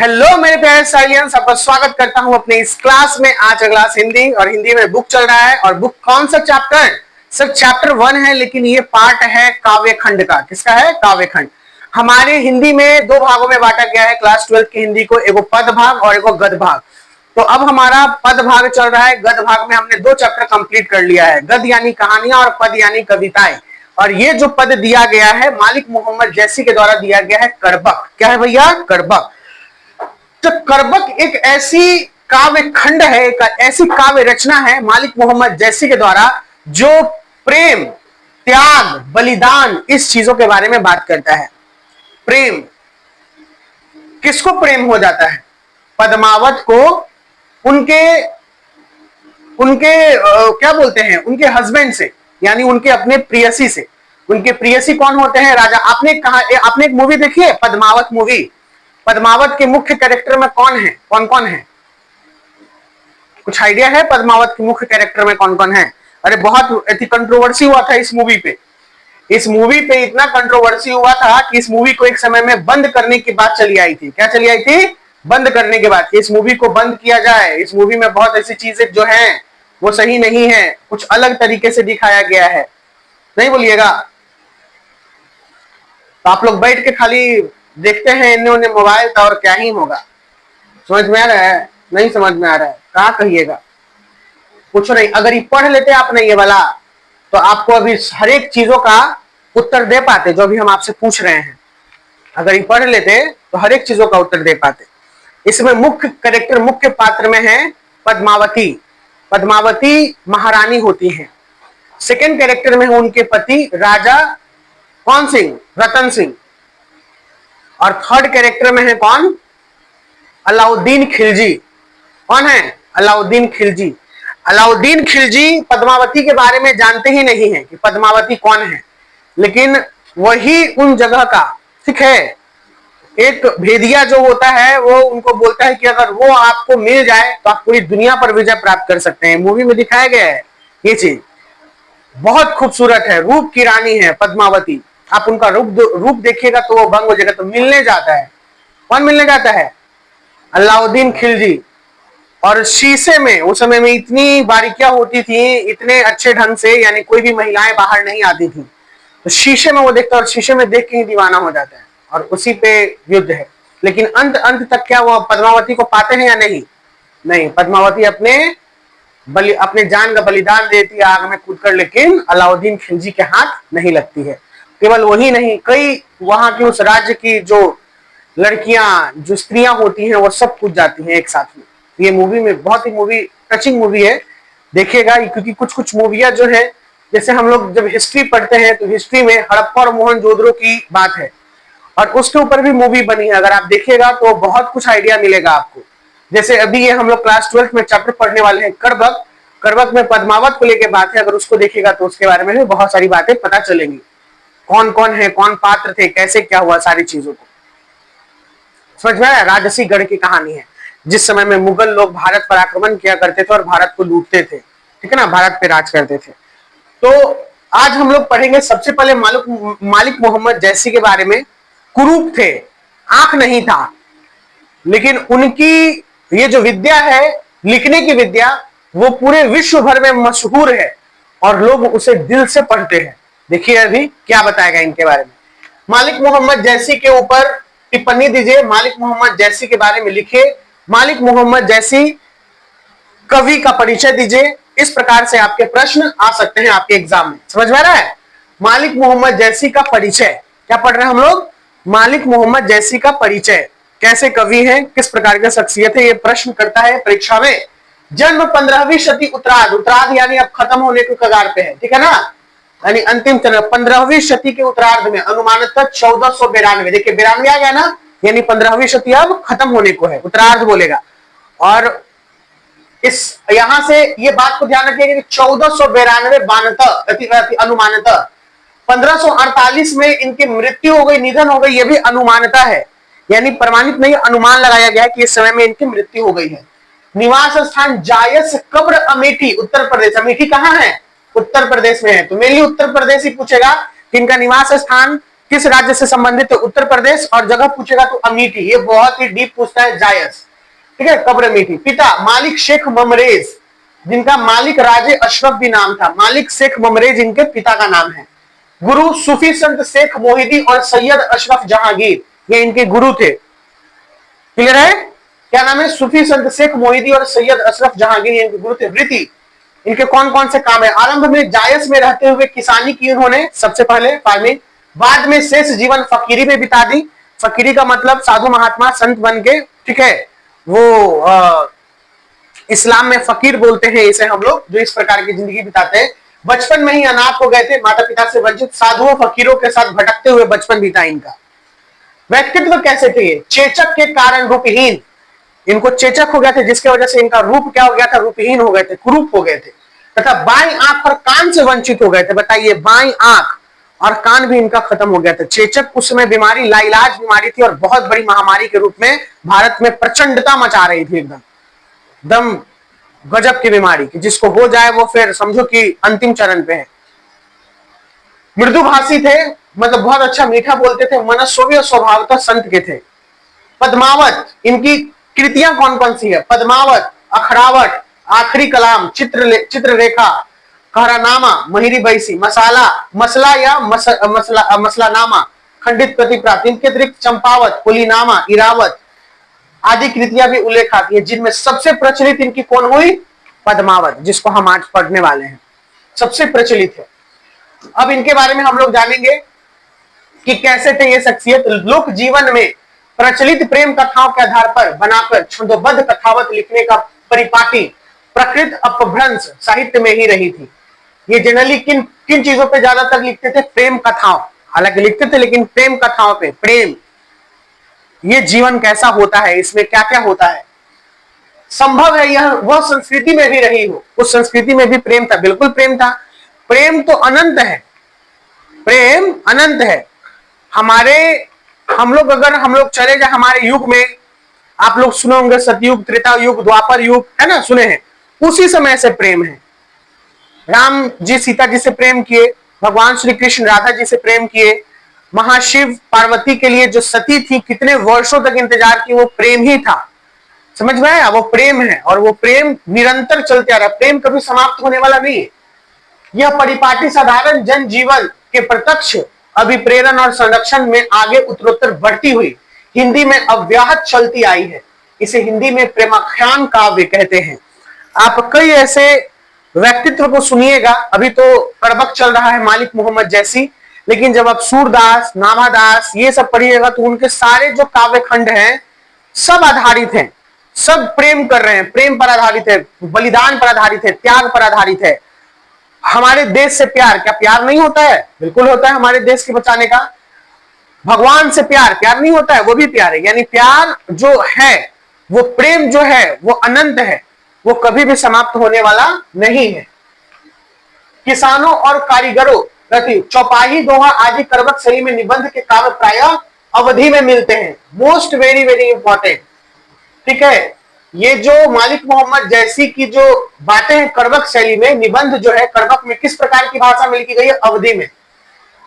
Hello मेरे प्यारे साइलियंस, आपका स्वागत करता हूं अपने इस क्लास में। आज का क्लास हिंदी और हिंदी में बुक चल रहा है। और बुक कौन सा चैप्टर? सर चैप्टर 1 है, लेकिन ये पार्ट है काव्य खंड का। किसका है? काव्य खंड। हमारे हिंदी में दो भागों में बांटा गया है क्लास 12 की हिंदी को, एगो पद भाग और एगो गद भाग। तो अब हमारा पद भाग चल रहा है। गद भाग में हमने दो चैप्टर कंप्लीट कर लिया है, गद यानी कहानियां और पद यानी कविताएं। और ये जो पद दिया गया है मालिक मोहम्मद जैसी के द्वारा दिया गया है करबक। क्या है भैया? करबक। तो करबक एक ऐसी काव्य खंड है, एक ऐसी काव्य रचना है मालिक मोहम्मद जैसी के द्वारा, जो प्रेम, त्याग, बलिदान, इस चीजों के बारे में बात करता है। प्रेम, किसको प्रेम हो जाता है? पद्मावत को उनके उनके क्या बोलते हैं, उनके हस्बैंड से, यानी उनके अपने प्रियसी से। उनके प्रियसी कौन होते हैं? राजा। आपने एक मूवी देखी है, पद्मावत मूवी? पद्मावत के मुख्य कैरेक्टर में कौन है, कौन कौन है? कुछ आइडिया है पद्मावत के मुख्य कैरेक्टर में कौन कौन है? अरे बहुत कंट्रोवर्सी हुआ था इस मूवी पे। इस मूवी पे इतना कंट्रोवर्सी हुआ था कि इस मूवी को एक समय में बंद करने की बात चली आई थी। क्या चली आई थी? बंद करने के बाद, इस मूवी को बंद किया जाए। इस मूवी में बहुत ऐसी चीजें जो हैं वो सही नहीं है, कुछ अलग तरीके से दिखाया गया है। नहीं बोलिएगा? तो आप लोग बैठ के खाली देखते हैं इन्हें उन्हें मोबाइल था, और क्या ही होगा। समझ में आ रहा है? नहीं समझ में आ रहा है? कहा कहिएगा? कुछ नहीं। अगर ये पढ़ लेते आप नहीं ये वाला, तो आपको अभी हर एक चीजों का उत्तर दे पाते जो भी हम आपसे पूछ रहे हैं। अगर ये पढ़ लेते तो हर एक चीजों का उत्तर दे पाते। इसमें मुख्य कैरेक्टर, मुख्य पात्र में है पद्मावती। पद्मावती महारानी होती हैं। सेकेंड कैरेक्टर में है उनके पति राजा कौन सिंह? रतन सिंह। और थर्ड कैरेक्टर में है कौन? अलाउद्दीन खिलजी। कौन है? अलाउद्दीन खिलजी। अलाउद्दीन खिलजी पद्मावती के बारे में जानते ही नहीं है कि पद्मावती कौन है, लेकिन वही उन जगह का, ठीक है, एक भेदिया जो होता है, वो उनको बोलता है कि अगर वो आपको मिल जाए तो आप पूरी दुनिया पर विजय प्राप्त कर सकते हैं। मूवी में दिखाया गया है ये चीज। बहुत खूबसूरत है, रूप की रानी है पद्मावती। आप उनका रूप देखिएगा तो वो भंग हो जाएगा। तो मिलने जाता है, कौन मिलने जाता है? अलाउद्दीन खिलजी। और शीशे में उस समय में इतनी बारीकियां होती थी, इतने अच्छे ढंग से, यानी कोई भी महिलाएं बाहर नहीं आती थी। तो शीशे में वो देखता है और शीशे में देख के ही दीवाना हो जाता है, और उसी पे युद्ध है। लेकिन अंत अंत तक क्या वो पद्मावती को पाते हैं या नहीं? नहीं। पद्मावती अपने जान का बलिदान देती है आग में कूदकर, लेकिन अलाउद्दीन खिलजी के हाथ नहीं लगती है। केवल वही नहीं, कई वहां की उस राज्य की जो लड़कियां, जो स्त्रियां होती हैं, वो सब कूद जाती हैं एक साथ में। ये मूवी में बहुत ही मूवी टचिंग मूवी है, देखिएगा। क्योंकि कुछ कुछ मूवियां जो है, जैसे हम लोग जब हिस्ट्री पढ़ते हैं तो हिस्ट्री में हड़प्पा और मोहनजोदड़ो की बात है, और उसके ऊपर भी मूवी बनी है। अगर आप देखिएगा तो बहुत कुछ आइडिया मिलेगा आपको। जैसे अभी ये हम लोग क्लास 12 में चैप्टर पढ़ने वाले हैं करबक। करबक में पद्मावत को लेकर बात है। अगर उसको देखिएगा तो उसके बारे में भी बहुत सारी बातें पता चलेंगी। कौन कौन है, कौन पात्र थे, कैसे क्या हुआ, सारी चीजों को समझ में आया? राजसी गढ़ की कहानी है, जिस समय में मुगल लोग भारत पर आक्रमण किया करते थे और भारत को लूटते थे, ठीक है ना, भारत पे राज करते थे। तो आज हम लोग पढ़ेंगे सबसे पहले मालिक मोहम्मद जैसी के बारे में। कुरूप थे, आंख नहीं था, लेकिन उनकी ये जो विद्या है, लिखने की विद्या, वो पूरे विश्व भर में मशहूर है और लोग उसे दिल से पढ़ते हैं। देखिए अभी क्या बताएगा इनके बारे में। मालिक मोहम्मद जैसी के ऊपर टिप्पणी दीजिए। मालिक मोहम्मद जैसी के बारे में लिखिए। मालिक मोहम्मद जैसी कवि का परिचय दीजिए। इस प्रकार से आपके प्रश्न आ सकते हैं आपके एग्जाम में। समझ में आ रहा है? मालिक मोहम्मद जैसी का परिचय। क्या पढ़ रहे हैं हम लोग? मालिक मोहम्मद जैसी का परिचय। कैसे कवि है, किस प्रकार की शख्सियत है, ये प्रश्न करता है परीक्षा में। जन्म 15वीं शती उत्तरार्ध। उत्तरार्ध यानी अब खत्म होने के कगार पे है, ठीक है ना, यानी अंतिम चरण। 15वीं शती के उत्तरार्ध में, अनुमानतः 1492। देखिए 92 आ गया ना, यानी 15वीं शती अब खत्म होने को है, उत्तरार्ध बोलेगा। और इस यहां से ये बात को ध्यान रखिएगा कि 1492 अनुमानतः 1548 में इनकी मृत्यु हो गई, निधन हो गई, ये भी अनुमानता है, यानी प्रमाणित नहीं, अनुमान लगाया गया है कि इस समय में इनकी मृत्यु हो गई है। निवास स्थान जायस कब्र अमेठी, उत्तर प्रदेश। अमेठी कहां है? उत्तर प्रदेश में है। तो मेनली उत्तर प्रदेश ही पूछेगा कि इनका निवास स्थान किस राज्य से संबंधित है? उत्तर प्रदेश। और जगह पूछेगा तो अमेठी, ये बहुत ही डीप पूछता है, जायस, ठीक है, कब्र अमेठी। पिता मालिक शेख ममरेज, जिनका मालिक राजे अशरफ भी नाम था, मालिक शेख ममरेज इनके पिता का नाम है। गुरु सूफी संत शेख मोहिदी और सैयद अशरफ जहांगीर, ये इनके गुरु थे। क्लियर है? क्या नाम है? सूफी संत शेख मोहिदी और सैयद अशरफ जहांगीर इनके गुरु थे। वृत्ति इनके कौन कौन से काम है? आरंभ में जायस में रहते हुए किसानी की उन्होंने, सबसे पहले फार्मिंग। बाद में शेष जीवन फकीरी में बिता दी। फकीरी का मतलब साधु महात्मा संत बन के, ठीक है, वो इस्लाम में फकीर बोलते हैं इसे हम लोग, जो इस प्रकार की जिंदगी बिताते हैं। बचपन में ही अनाथ हो गए थे, माता पिता से वंचित, साधुओं फकीरों के साथ भटकते हुए बचपन बीता इनका। व्यक्तित्व कैसे थे? चेचक के कारण रूपहीन, इनको चेचक हो गया था, जिसके वजह से इनका रूप क्या हो गया था? रूपहीन हो गए थे, कुरूप हो गए थे। तथा बाईं आंख और कान से वंचित हो गए थे। बताइए, बाईं आंख और कान भी इनका खत्म हो गया था। चेचक उस समय बीमारी लाइलाज बीमारी थी और बहुत बड़ी महामारी के रूप में भारत में प्रचंडता मचा रही थी, एकदम गजब की बीमारी की, जिसको हो जाए वो फिर समझो कि अंतिम चरण पे है। मृदुभाषी थे, मतलब बहुत अच्छा मीठा बोलते थे, मनस्वी और स्वभावतः संत के थे। पद्मावत, इनकी कृतियां कौन कौन सी है? पद्मावत, अखड़ावट, आखिरी कलाम, चित्ररेखा, कहरानामा, महिरी बैसी, मसाला, मसला या मसलानामा, खंडित प्रतिप्रात, इनके अतिरिक्त चंपावत, कुलीनामा, इरावत आदि कृतियां भी उल्लेख आती है, जिनमें सबसे प्रचलित इनकी कौन हुई? पद्मावत, जिसको हम आज पढ़ने वाले हैं, सबसे प्रचलित है। अब इनके बारे में हम लोग जानेंगे कि कैसे थे ये शख्सियत। लोक जीवन में प्रचलित प्रेम कथाओं के आधार पर बनाकर छंदोबद्ध कथावत लिखने का परिपाटी प्रकृत अपभ्रंश साहित्य में ही रही थी। ये जनरली किन किन चीजों पे ज्यादातर लिखते थे? प्रेम कथाओं, हालांकि लिखते थे लेकिन प्रेम कथाओं पे। प्रेम, ये जीवन कैसा होता है, इसमें क्या क्या होता है, संभव है यह वह संस्कृति में भी रही हो। उस संस्कृति में भी प्रेम था, बिल्कुल प्रेम था। प्रेम तो अनंत है, प्रेम अनंत है। हम लोग चले जाए हमारे युग में, आप लोग सुने होंगे सतयुग, त्रेता युग, द्वापर युग, है ना, सुने हैं। उसी समय से प्रेम है। राम जी सीता जी से प्रेम किए, भगवान श्री कृष्ण राधा जी से प्रेम किए, महाशिव पार्वती के लिए जो सती थी कितने वर्षों तक इंतजार की, वो प्रेम ही था। समझ में आया? वो प्रेम है और वो प्रेम निरंतर चलते आ रहा है। प्रेम कभी समाप्त होने वाला नहीं है। यह परिपाटी साधारण जनजीवन के प्रत्यक्ष अभिप्रेरण और संरक्षण में आगे उत्तरोत्तर बढ़ती हुई हिंदी में अव्याहत चलती आई है। इसे हिंदी में प्रेमाख्यान काव्य कहते हैं। आप कई ऐसे व्यक्तित्व को सुनिएगा। अभी तो कड़बक चल रहा है मालिक मोहम्मद जैसी, लेकिन जब आप सूरदास, नाभादास ये सब पढ़िएगा तो उनके सारे जो काव्य खंड हैं सब आधारित हैं, सब प्रेम कर रहे हैं, प्रेम पर आधारित है, बलिदान पर आधारित है, त्याग पर आधारित है। हमारे देश से प्यार, क्या प्यार नहीं होता है? बिल्कुल होता है, हमारे देश के बचाने का। भगवान से प्यार, प्यार नहीं होता है? वो भी प्यार है। यानी प्यार जो है, वो प्रेम जो है वो अनंत है, वो कभी भी समाप्त होने वाला नहीं है। किसानों और कारीगरों प्रति चौपाही, दोहा आदि करवट शैली में निबंध के काव्य प्रायः अवधि में मिलते हैं। मोस्ट वेरी वेरी इंपॉर्टेंट, ठीक है। ये जो मालिक मोहम्मद जैसी की जो बातें हैं करवक शैली में, निबंध जो है करवक में किस प्रकार की भाषा में लिखी गई है? अवधि में।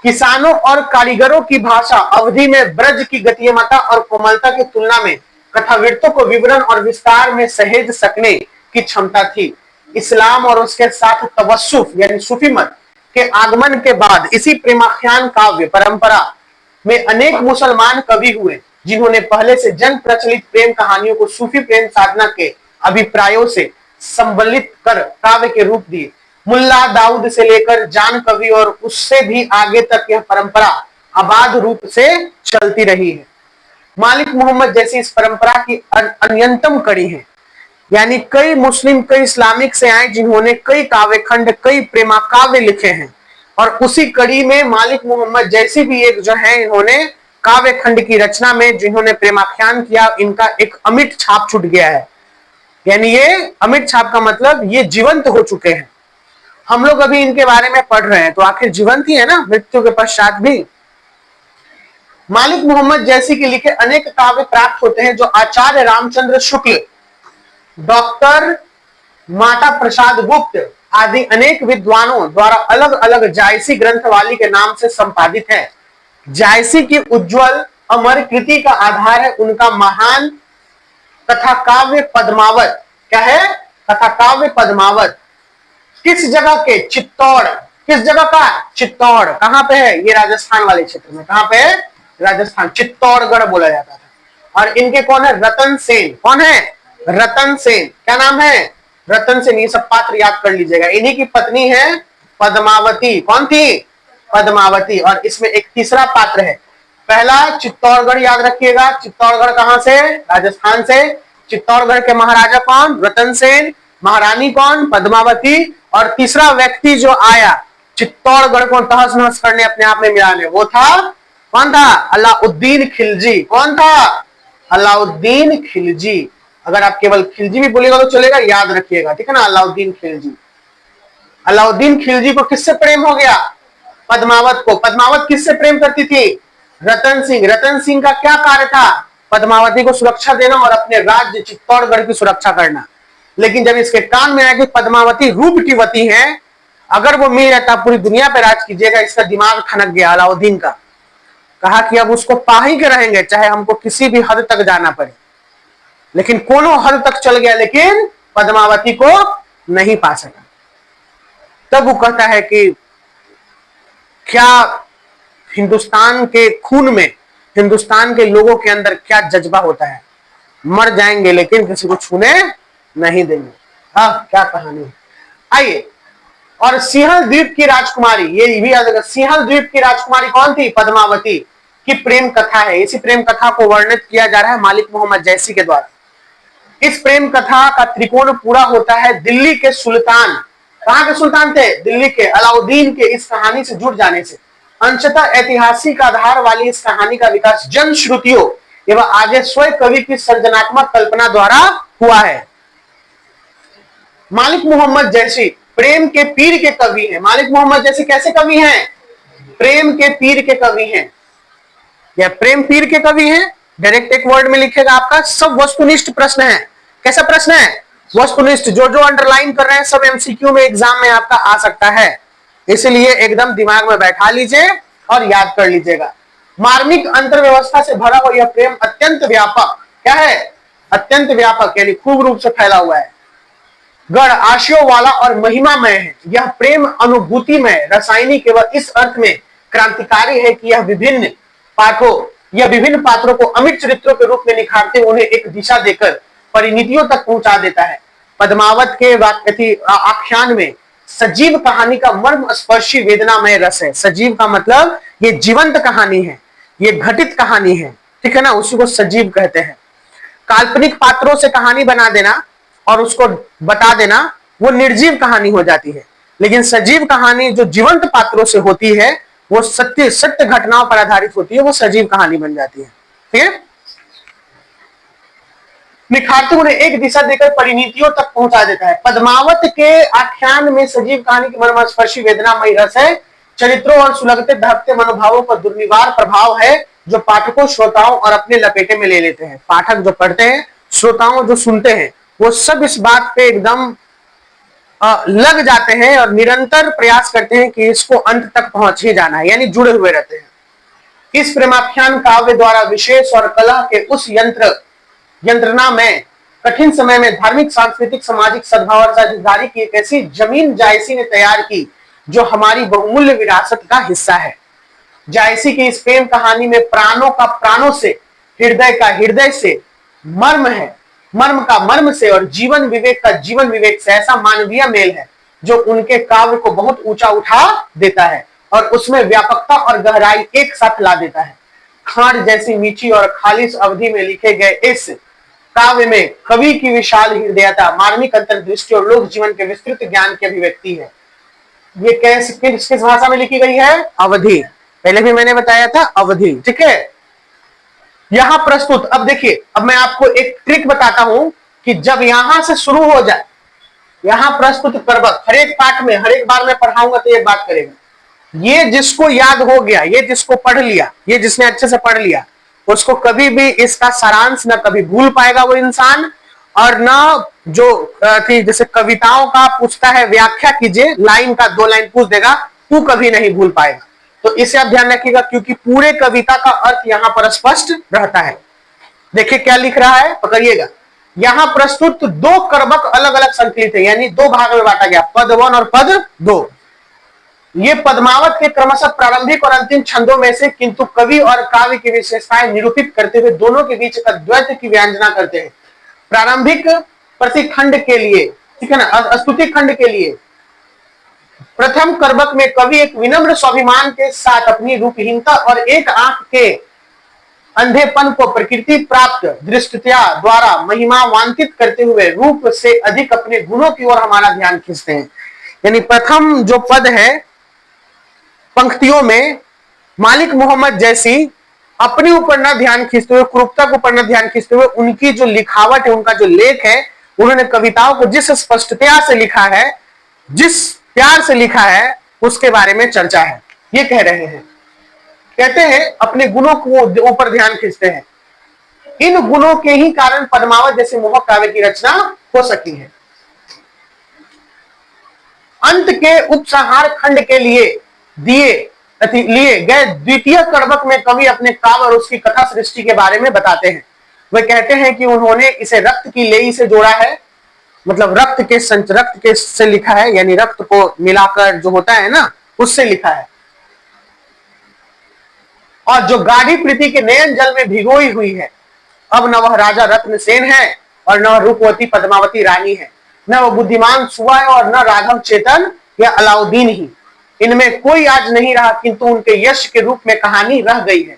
किसानों और कारीगरों की भाषा अवधि में ब्रज की गतिमता और कोमलता की तुलना में कथावृत्तों को विवरण और विस्तार में सहेज सकने की क्षमता थी। इस्लाम और उसके साथ तवस्सुफ यानी सूफी मत के आगमन के बाद इसी प्रेमाख्यान काव्य परंपरा में अनेक मुसलमान कवि हुए, जिन्होंने पहले से जन प्रचलित प्रेम कहानियों को सूफी प्रेम साधना के अभिप्रायों से संबलित कर काव्य के रूप दिए। मुल्ला दाऊद से लेकर जान कवि और उससे भी आगे तक यह परंपरा आबाद रूप से चलती रही है। मालिक मोहम्मद जैसी इस परंपरा की अन्यतम कड़ी है। यानी कई मुस्लिम, कई इस्लामिक से आए, जिन्होंने कई काव्य खंड, कई प्रेमा काव्य लिखे हैं, और उसी कड़ी में मालिक मोहम्मद जैसी भी एक जो है, इन्होंने काव्य खंड की रचना में जिन्होंने प्रेमाख्यान किया, इनका एक अमिट छाप छूट गया है। यानी ये अमिट छाप का मतलब ये जीवंत हो चुके हैं। हम लोग अभी इनके बारे में पढ़ रहे हैं तो आखिर जीवंत ही है ना, मृत्यु के पश्चात भी। मालिक मोहम्मद जैसी के लिखे अनेक काव्य प्राप्त होते हैं, जो आचार्य रामचंद्र शुक्ल, डॉक्टर माता प्रसाद गुप्त आदि अनेक विद्वानों द्वारा अलग अलग जायसी ग्रंथवाली के नाम से संपादित है। जायसी की उज्जवल अमर कृति का आधार है उनका महान कथा काव्य पद्मावत। क्या है? कथा काव्य पद्मावत। किस जगह के? चित्तौड़। किस जगह का? चित्तौड़। कहां पे है? ये राजस्थान वाले क्षेत्र में। कहां पे है? राजस्थान। चित्तौड़गढ़ बोला जाता था। और इनके कौन है? रतन सेन। कौन है? रतन सेन। क्या नाम है? रतन सेन। ये सब पात्र याद कर लीजिएगा। इन्हीं की पत्नी है पद्मावती। कौन थी? पद्मावती। और इसमें एक तीसरा पात्र है। पहला चित्तौड़गढ़ याद रखिएगा। चित्तौड़गढ़ कहां से? राजस्थान से। चित्तौड़गढ़ के महाराजा कौन? रतन सेन। महारानी कौन? पद्मावती। और तीसरा व्यक्ति जो आया चित्तौड़गढ़ को तहस नहस करने, अपने आप में मिलाने, वो था कौन था? अलाउद्दीन खिलजी। कौन था? अलाउद्दीन खिलजी। अगर आप केवल खिलजी भी बोलेगा तो चलेगा, याद रखिएगा, ठीक है ना? अलाउद्दीन खिलजी। अलाउद्दीन खिलजी को किससे प्रेम हो गया? पद्मावत को। पद्मावत किससे प्रेम करती थी? रतन सिंह। रतन सिंह का क्या कार्य था? पद्मावती को सुरक्षा देना और अपने राज्य चित्तौड़गढ़ की सुरक्षा करना। लेकिन जब इसके कान में आया कि पद्मावती रूप की वती है, अगर वो मिल जाता पूरी दुनिया पे राज कीजिएगा, इसका दिमाग ठनक गया अलाउद्दीन का। कहा कि अब उसको पा ही के रहेंगे, चाहे हमको किसी भी हद तक जाना पड़े। लेकिन कोनो हद तक चल गया, लेकिन पद्मावती को नहीं पा सका। तब वो कहता है कि क्या हिंदुस्तान के खून में, हिंदुस्तान के लोगों के अंदर क्या जज्बा होता है, मर जाएंगे लेकिन किसी को छूने नहीं देंगे। हाँ, क्या कहानी है। आइए, और सिंहल द्वीप की राजकुमारी, ये भी याद रखिएगा, सिंहल द्वीप की राजकुमारी कौन थी? पद्मावती की प्रेम कथा है। इसी प्रेम कथा को वर्णित किया जा रहा है मालिक मोहम्मद जैसी के द्वारा। इस प्रेम कथा का त्रिकोण पूरा होता है दिल्ली के सुल्तान। कहां के सुल्तान थे? दिल्ली के। अलाउद्दीन के इस कहानी से जुड़ जाने से अंशतः ऐतिहासिक आधार वाली इस कहानी का विकास जन श्रुतियों एवं आगे स्वयं कवि की सृजनात्मक कल्पना द्वारा हुआ है। मालिक मोहम्मद जैसी प्रेम के पीर के कवि हैं। मालिक मोहम्मद जैसी कैसे कवि हैं? प्रेम के पीर के कवि हैं, या प्रेम पीर के कवि हैं। डायरेक्ट एक वर्ड में लिखेगा आपका। सब वस्तुनिष्ठ प्रश्न है। कैसा प्रश्न है? वस्तुनिष्ठ। जो जो अंडरलाइन कर रहे हैं सब एमसीक्यू में एग्जाम में आपका आ सकता है, इसलिए एकदम दिमाग में बैठा लीजिए और याद कर लीजिएगा। मार्मिक अंतर्व्यवस्था से भरा हुआ यह प्रेम अत्यंत व्यापक, क्या है? अत्यंत व्यापक, यानी खूब रूप से फैला हुआ है, गढ़ आशयों वाला और महिमामय है। यह प्रेम अनुभूतिमय, रासायनिक एवं इस अर्थ में क्रांतिकारी है कि यह विभिन्न पात्रों को अमिट चरित्रों के रूप में निखारते उन्हें एक दिशा देकर परिणतियों तक पहुंचा देता है। पद्मावत के आख्यान में सजीव कहानी का मर्म स्पर्शी वेदनामय रस है। सजीव का मतलब ये जीवंत कहानी है, ये घटित कहानी है, ठीक है ना? उसी को सजीव कहते हैं। काल्पनिक पात्रों से कहानी बना देना और उसको बता देना, वो निर्जीव कहानी हो जाती है। लेकिन सजीव कहानी जो जीवंत पात्रों से होती है, वो सत्य घटनाओं पर आधारित होती है, वो सजीव कहानी बन जाती है, ठीक है? निखारते उन्हें एक दिशा देकर परिणतियों तक पहुंचा देता है। पद्मावत के आख्यान में सजीव कहानी की मर्मस्पर्शी वेदनामयी रस है। चरित्रों और सुलगते दहकते मनोभावों का दुर्निवार प्रभाव है, जो पाठकों, श्रोताओं और अपने लपेटे में ले लेते हैं। पाठक जो पढ़ते हैं, श्रोताओं जो सुनते हैं, वो सब इस बात पे एकदम लग जाते हैं और निरंतर प्रयास करते हैं कि इसको अंत तक पहुंच ही जाना है, यानी जुड़े हुए रहते हैं। इस प्रेमाख्यान काव्य द्वारा विशेष और कला के उस यंत्रणा में कठिन समय में धार्मिक, सांस्कृतिक, सामाजिक सद्भाव और साझेदारी की एक ऐसी जमीन जायसी ने तैयार की जो हमारी बहुमूल्य विरासत का हिस्सा है। जायसी की इस प्रेम कहानी में प्राणों का प्राणों से, हृदय का हृदय से, मर्म है मर्म का मर्म से और जीवन विवेक का जीवन विवेक से ऐसा मानवीय मेल है जो उनके काव्य को बहुत ऊंचा उठा देता है और उसमें व्यापकता और गहराई एक साथ ला देता है। खांड जैसी मीठी और खालिश अवधि में लिखे गए इस काव्य में कवि की विशाल हृदयता, मार्मिक अंतर्दृष्टि और लोक जीवन के विस्तृत ज्ञान की अभिव्यक्ति है। ये किस भाषा में लिखी गई है? अवधि। पहले भी मैंने बताया था, अवधि, ठीक है? यहां प्रस्तुत, अब देखिए, अब मैं आपको एक ट्रिक बताता हूं कि जब यहां से शुरू हो जाए, यहां प्रस्तुत पर्वत, हर एक पाठ में, हर एक बार मैं पढ़ाऊंगा तो ये बात करेगा। ये जिसको याद हो गया, ये जिसको पढ़ लिया, ये जिसने अच्छे से पढ़ लिया, उसको कभी भी इसका सारांश ना कभी भूल पाएगा वो इंसान, और ना जो जैसे कविताओं का पूछता है व्याख्या कीजिए, लाइन का 2 लाइन पूछ देगा, वो कभी नहीं भूल पाएगा। तो इसे आप ध्यान रखिएगा, क्योंकि पूरे कविता का अर्थ यहां पर स्पष्ट रहता है। देखिए क्या लिख रहा है, पकड़िएगा। यहां प्रस्तुत दो कर्बक अलग अलग संकलित है, यानी दो भाग में बांटा गया, पद 1 और पद 2। ये पद्मावत के क्रमशः प्रारंभिक और अंतिम छंदों में से, किंतु कवि और काव्य की विशेषताएं निरूपित करते हुए दोनों के बीच का द्वैत की व्यांजना करते हैं। प्रारंभिक प्रतिखंड के लिए, ठीक है ना, स्तुति खंड के लिए प्रथम कर्बक में कवि एक विनम्र स्वाभिमान के साथ अपनी रूपहीनता और एक आंख के अंधेपन को प्रकृति प्राप्त दृष्टता द्वारा महिमावांतित करते हुए रूप से अधिक अपने गुणों की ओर हमारा ध्यान खींचते हैं। यानी प्रथम जो पद है पंक्तियों में मालिक मोहम्मद जैसी अपने ऊपर न ध्यान खींचते हुए, क्रूरता के ऊपर न ध्यान खींचते हुए, उनकी जो लिखावट है, उनका जो लेख है, उन्होंने कविताओं को जिस स्पष्टता से लिखा है, जिस प्यार से लिखा है, उसके बारे में चर्चा है। ये कह रहे हैं, कहते हैं अपने गुणों को ऊपर ध्यान खींचते हैं। इन गुणों के ही कारण पद्मावत जैसे मोहक काव्य की रचना हो सकी है। अंत के उपसंहार खंड के लिए लिए गए द्वितीय कर्बक में कवि अपने काव्य और उसकी कथा सृष्टि के बारे में बताते हैं। वे कहते हैं कि उन्होंने इसे रक्त की लेई से जोड़ा है, मतलब रक्त के से लिखा है, यानी रक्त को मिलाकर जो होता है ना, उससे लिखा है। और जो गाढ़ी प्रीति के नयन जल में भिगोई हुई है, अब न वह राजा रत्नसेन है और न रूपवती पद्मावती रानी है, न वह बुद्धिमान सुआ है और न राघव चेतन या अलाउद्दीन ही। इनमें कोई आज नहीं रहा, किंतु उनके यश के रूप में कहानी रह गई है।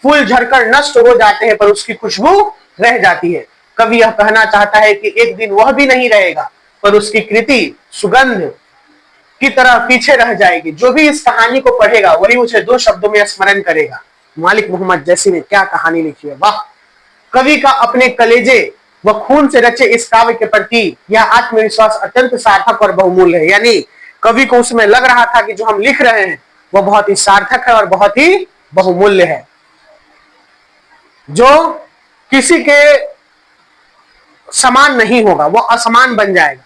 फूल झड़कर नष्ट हो जाते हैं पर उसकी खुशबू रह जाती है। कवि यह कहना चाहता है कि एक दिन वह भी नहीं रहेगा पर उसकी कृति सुगंध की तरह पीछे रह जाएगी। जो भी इस कहानी को पढ़ेगा वही उसे दो शब्दों में स्मरण करेगा। मालिक मोहम्मद जैसी ने क्या कहानी लिखी है, वाह! कवि का अपने कलेजे व खून से रचे इस काव्य के प्रति यह आत्मविश्वास अत्यंत सार्थक और बहुमूल्य है। यानी कवि को उसमें लग रहा था कि जो हम लिख रहे हैं वो बहुत ही सार्थक है और बहुत ही बहुमूल्य है, जो किसी के समान नहीं होगा, वो असमान बन जाएगा।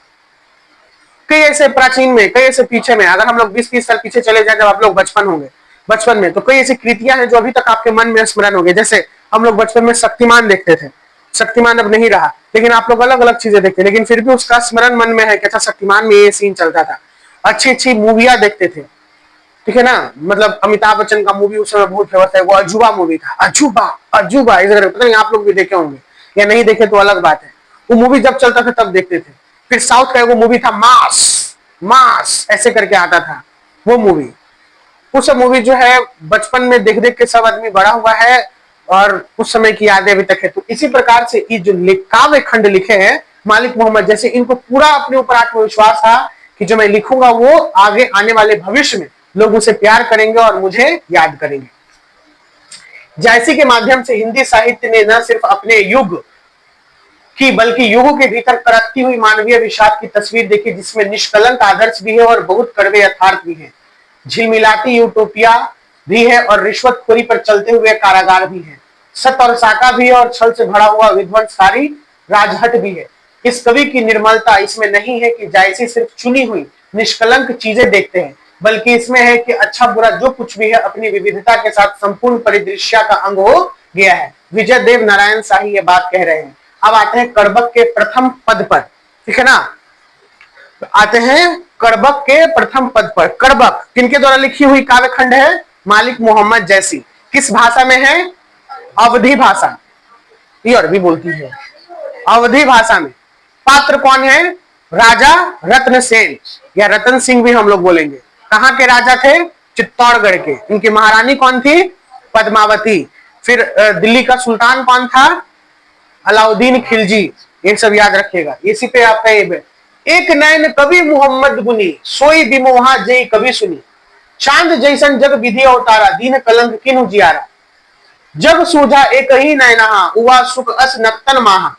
कई ऐसे प्राचीन में, कई ऐसे पीछे में, अगर हम लोग 20-30 साल पीछे चले जाए, जब आप लोग बचपन में, तो कई ऐसी कृतियां हैं जो अभी तक आपके मन में स्मरण हो गए। जैसे हम लोग बचपन में शक्तिमान देखते थे, शक्तिमान अब नहीं रहा, लेकिन आप लोग अलग अलग चीजें देखते, लेकिन फिर भी उसका स्मरण मन में है कि अच्छा शक्तिमान में ये सीन चलता था। अच्छी अच्छी मूवियां देखते थे, ठीक है ना, मतलब अमिताभ बच्चन का मूवी उस समय बहुत फेमस है, वो अजूबा मूवी था। अजूबा इस पता नहीं आप लोग भी देखे होंगे या नहीं देखे तो अलग बात है। वो मूवी जब चलता था तब देखते थे। फिर साउथ का वो मूवी था मास ऐसे करके आता था वो मूवी। उस मूवी जो है बचपन में देख देख के सब आदमी बड़ा हुआ है और उस समय की यादें अभी तक है। तो इसी प्रकार से ये जो काव्य खंड लिखे हैं मालिक मोहम्मद जैसे, इनको पूरा अपने ऊपर आत्मविश्वास था कि जो मैं लिखूंगा वो आगे आने वाले भविष्य में लोग उसे प्यार करेंगे और मुझे याद करेंगे। जायसी के माध्यम से हिंदी साहित्य ने न सिर्फ अपने युग की बल्कि युगों के भीतर करकती हुई मानवीय विषाद की तस्वीर देखी, जिसमें निष्कलंक आदर्श भी है और बहुत कड़वे यथार्थ भी है, झिलमिलाती यूटोपिया भी है और रिश्वतखोरी पर चलते हुए कारागार भी है, सत और साका भी है और छल से भरा हुआ विध्वंसकारी राजहट भी है। इस कवि की निर्मलता इसमें नहीं है कि जायसी सिर्फ चुनी हुई निष्कलंक चीजें देखते हैं, बल्कि इसमें है कि अच्छा बुरा जो कुछ भी है अपनी विविधता के साथ संपूर्ण परिदृश्य का अंग हो गया है। विजय देव नारायण शाही ये बात कह रहे हैं। अब आते हैं कर्बक के प्रथम पद पर, ठीक है ना, आते हैं कर्बक के प्रथम पद पर। कर्बक किनके द्वारा लिखी हुई काव्य खंड है? मालिक मोहम्मद जैसी। किस भाषा में है? अवधी भाषा, ये अरबी बोलती है, अवधी भाषा में। पात्र कौन है? राजा रत्नसेन या रतन सिंह भी हम लोग बोलेंगे। कहाँ के राजा थे? चित्तौड़गढ़ के। इनकी महारानी कौन थी? पद्मावती। फिर दिल्ली का सुल्तान कौन था? अलाउद्दीन खिलजी। ये सब याद रखिएगा, इसी पे आपका ये एक नैन कवि मोहम्मद गुनी सोई बिमोहा जय कवि सुनी, चांद जैसन जग विधि अवतारा दीन कलंक किनु जियारा, जग सूझा एक ही नैनहा उवा सुख अस नक्तन माहा,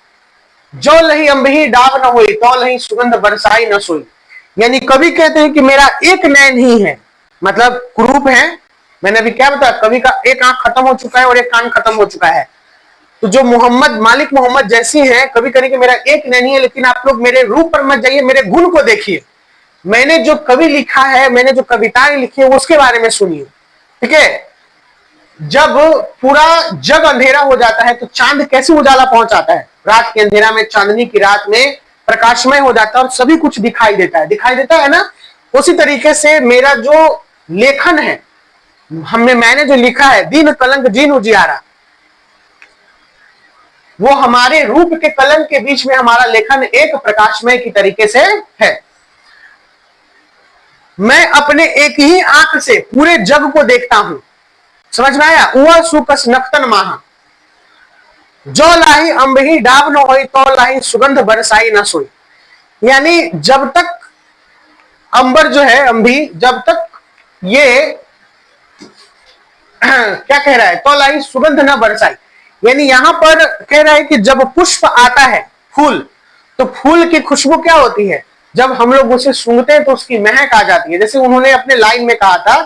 जो लही अंबही डाब न होई तो लही सुगंध बरसाई न सोई। यानी कवि कहते हैं कि मेरा एक नैन ही है, मतलब कुरूप है। मैंने अभी क्या बताया, कवि का एक आंख खत्म हो चुका है और एक कान खत्म हो चुका है। तो जो मालिक मोहम्मद जैसी है, कवि कहने कि मेरा एक नैनी है, लेकिन आप लोग मेरे रूप पर मत जाइए, मेरे गुण को देखिए। मैंने जो कवि लिखा है, मैंने जो कविताएं लिखी है उसके बारे में सुनिए। ठीक है। जब पूरा जग अंधेरा हो जाता है तो चांद कैसे उजाला पहुंचाता है? रात के अंधेरा में, चांदनी की रात में प्रकाशमय हो जाता है और सभी कुछ दिखाई देता है ना। उसी तरीके से मेरा जो लेखन है, मैंने जो लिखा है, दीन कलंक जीन उजियारा, वो हमारे रूप के कलंक के बीच में हमारा लेखन एक प्रकाशमय की तरीके से है। मैं अपने एक ही आंख से पूरे जग को देखता हूं, समझ में आया? उआ सुकस नक्तन माहा, जो लाही अंबही डाब न होई तो लाही सुगंध बरसाई न सोई। यानी जब तक अंबर जो है, अंबी, जब तक ये क्या कह रहा है, तो लाही सुगंध न बरसाई, यानी यहां पर कह रहा है कि जब पुष्प आता है, फूल, तो फूल की खुशबू क्या होती है? जब हम लोग उसे सूंघते हैं तो उसकी महक आ जाती है। जैसे उन्होंने अपने लाइन में कहा था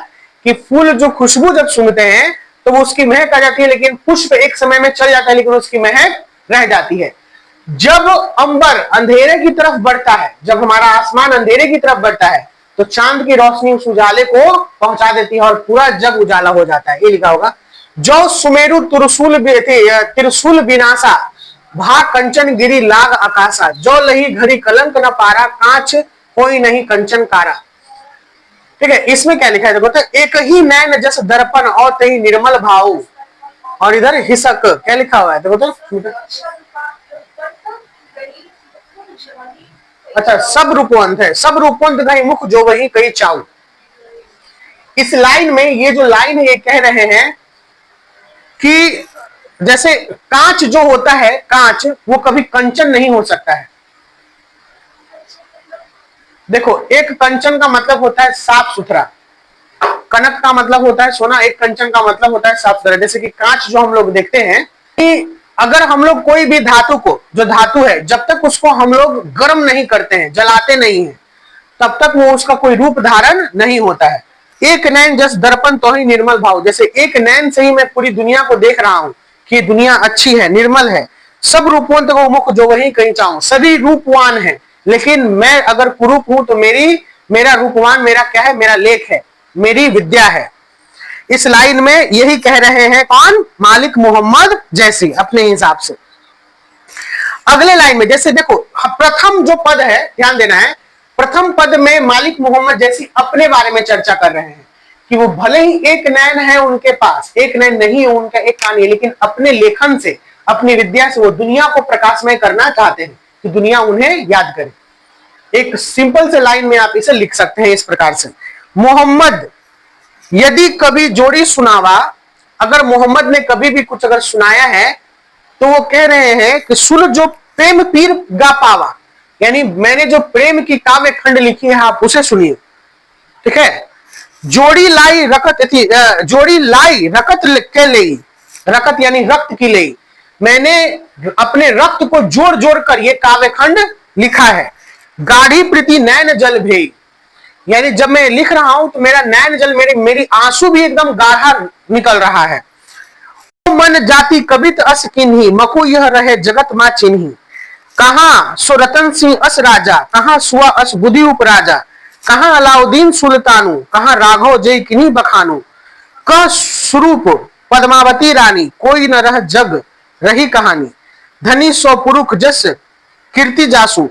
कि फूल जो खुशबू जब सूंघते हैं तो वो उसकी महक आ जाती है, लेकिन पुष्प एक समय में चल जाता है लेकिन उसकी महक रह जाती है। जब अंबर अंधेरे की तरफ बढ़ता है, जब हमारा आसमान अंधेरे की तरफ बढ़ता है, तो चांद की रोशनी उस उजाले को पहुंचा देती है और पूरा जग उजाला हो जाता है। ये लिखा होगा, जो सुमेरु त्रिशूल विनाशा, भा कंचन गिरी लाग आकाशा, जो लही घड़ी कलंक न पारा, कांच कोई नहीं कंचन कारा। ठीक है, इसमें क्या लिखा है देखो, तो एक ही नैन जस दर्पण और तही निर्मल भाव, और इधर हिसक क्या लिखा हुआ है देखो तो, अच्छा, सब रूपवंत है, सब रूपवंत गई मुख जो वही कई चाऊ। इस लाइन में ये जो लाइन है ये कह रहे हैं कि जैसे कांच जो होता है, कांच वो कभी कंचन नहीं हो सकता है। देखो, एक कंचन का मतलब होता है साफ सुथरा, कनक का मतलब होता है सोना, एक कंचन का मतलब होता है साफ सुथरा। जैसे कि कांच जो हम लोग देखते हैं कि अगर हम लोग कोई भी धातु को, जो धातु है, जब तक उसको हम लोग गर्म नहीं करते हैं, जलाते नहीं है, तब तक वो उसका कोई रूप धारण नहीं होता है। एक नैन जस दर्पण तो ही निर्मल भाव, जैसे एक नैन से ही मैं पूरी दुनिया को देख रहा हूं कि दुनिया अच्छी है, निर्मल है। सब रूपवंत को मुख जो वही कहीं चाहूं, सभी रूपवान है, लेकिन मैं अगर कुरूप हूं तो मेरा रूपवान मेरा क्या है? मेरा लेख है, मेरी विद्या है। इस लाइन में यही कह रहे हैं कौन? मालिक मोहम्मद जैसी, अपने हिसाब से। अगले लाइन में जैसे देखो, प्रथम जो पद है, ध्यान देना है, प्रथम पद में मालिक मोहम्मद जैसी अपने बारे में चर्चा कर रहे हैं कि वो भले ही एक नैन है उनके पास, एक नैन नहीं है उनका, एक कान है, लेकिन अपने लेखन से, अपनी विद्या से वो दुनिया को प्रकाशमय करना चाहते हैं कि दुनिया उन्हें याद करे। एक सिंपल से लाइन में आप इसे लिख सकते हैं इस प्रकार से, मोहम्मद यदि कभी जोड़ी सुनावा, अगर मोहम्मद ने कभी भी कुछ अगर सुनाया है तो वो कह रहे हैं कि सुन जो प्रेम पीर गा पावा, यानी मैंने जो प्रेम की काव्य खंड लिखी है आप उसे सुनिए। ठीक है, जोड़ी लाई रकत थी, जोड़ी लाई रकत के ले, रकत यानी रक्त की ले, मैंने अपने रक्त को जोड़ जोड़ कर ये काव्य खंड लिखा है। गाढ़ी प्रीति नैन जल भेई, यानी जब मैं लिख रहा हूं तो मेरा नैन जल, मेरी आंसू भी एकदम गाढ़ा निकल रहा है। मन जाति कबित अस किन्ही, मकु यह रहे जगत मां चिन्ही, कहां सो रतन सिंह अस राजा, कहां सुआ अस बुद्धि उपराजा, कहां अलाउद्दीन सुल्तानु, कहां राघव जय किन्ही बखानु, क स्वरूप पद्मावती रानी, कोई न रह जग रही कहानी, धनी सो पुरुख जस कीर्ति जासु,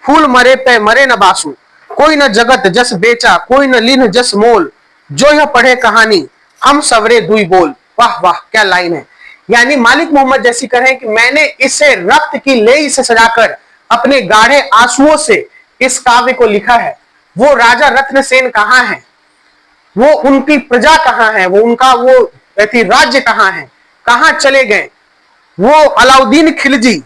फूल मरे पे मरे न बासु, कोई न जगत जस बेचा, कोई न लिन जस मोल, जो यह पढ़े कहानी हम सवरे दुई बोल। वाह वाह, क्या लाइन है। यानी मालिक मोहम्मद जैसी करें कि मैंने इसे रक्त की लेई से सजाकर अपने गाढ़े आंसुओं से इस काव्य को लिखा है। वो राजा रत्नसेन कहां है, वो उनकी प्रजा कहां है, वो उनका वो राज्य कहां है, कहां चले गए। वो अलाउद्दीन खिलजी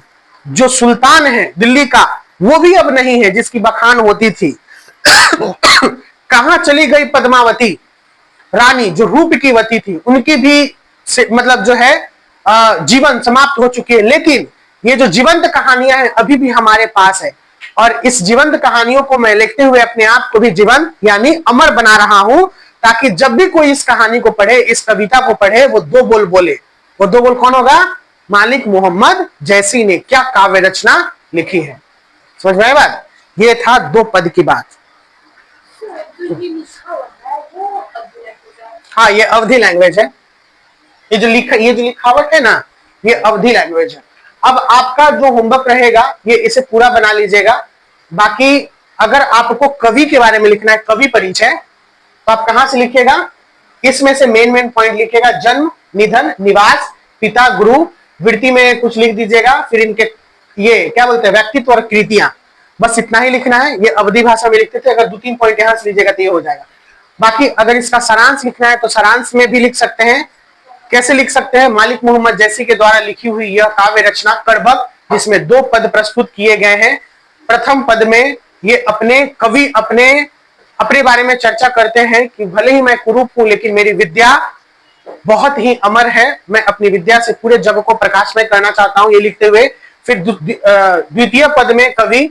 जो सुल्तान है दिल्ली का, वो भी अब नहीं है जिसकी बखान होती थी। कहां चली गई पद्मावती रानी जो रूप की वती थी, उनकी भी मतलब जो है जीवन समाप्त हो चुकी है, लेकिन ये जो जीवंत कहानियां हैं अभी भी हमारे पास है। और इस जीवंत कहानियों को मैं लिखते हुए अपने आप को भी जीवंत यानी अमर बना रहा हूं, ताकि जब भी कोई इस कहानी को पढ़े, इस कविता को पढ़े, वो दो बोल बोले। वो दो बोल कौन होगा? मालिक मोहम्मद जैसी ने क्या काव्य रचना लिखी है। समझ में आई बात? ये था दो पद की बात। हाँ, ये अवधि लैंग्वेज है। ये जो लिखावट है ना, ये अवधि लैंग्वेज है। अब आपका जो होमवर्क रहेगा, ये इसे पूरा बना लीजिएगा। बाकी अगर आपको कवि के बारे में लिखना है, कवि परिचय, तो आप कहां से लिखिएगा, इसमें से मेन पॉइंट लिखिएगा। जन्म, निधन, निवास, पिता, गुरु, वृत्ति में कुछ लिख दीजिएगा, फिर इनके ये क्या बोलते हैं, व्यक्तित्व और कृतियां, बस इतना ही लिखना है। ये अवधि भाषा में लिखते थे। अगर 2-3 पॉइंट यहां से लीजिएगा तो ये हो जाएगा। बाकी अगर इसका सारांश लिखना है तो सारांश में भी लिख सकते हैं। कैसे लिख सकते हैं, मालिक मोहम्मद जैसी के द्वारा लिखी हुई यह काव्य रचना करबक, जिसमें 2 पद प्रस्तुत किए गए हैं। प्रथम पद में ये अपने कवि अपने बारे में चर्चा करते हैं कि भले ही मैं कुरूप हूं, लेकिन मेरी विद्या बहुत ही अमर है। मैं अपनी विद्या से पूरे जग को प्रकाशमय करना चाहता हूं, ये लिखते हुए फिर द्वितीय पद में कवि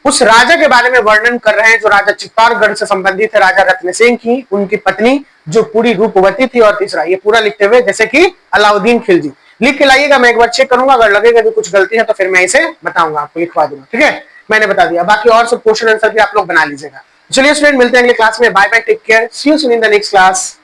उस राजा के बारे में वर्णन कर रहे हैं जो राजा चित्तौड़गढ़ से संबंधित है, राजा रत्न सिंह की उनकी पत्नी जो पूरी रूपवती थी। और तीसरा, ये पूरा लिखते हुए जैसे कि अलाउद्दीन खिलजी, लिख के लाइएगा। मैं एक बार चेक करूंगा, अगर लगेगा कि कुछ गलती है तो फिर मैं इसे बताऊंगा, आपको लिखवा दूंगा। ठीक है, मैंने बता दिया। बाकी और सब क्वेश्चन आंसर भी आप लोग बना लीजिएगा। चलिए स्टूडेंट, मिलते हैं अगले क्लास में। Bye bye, take care, see you soon in the next class.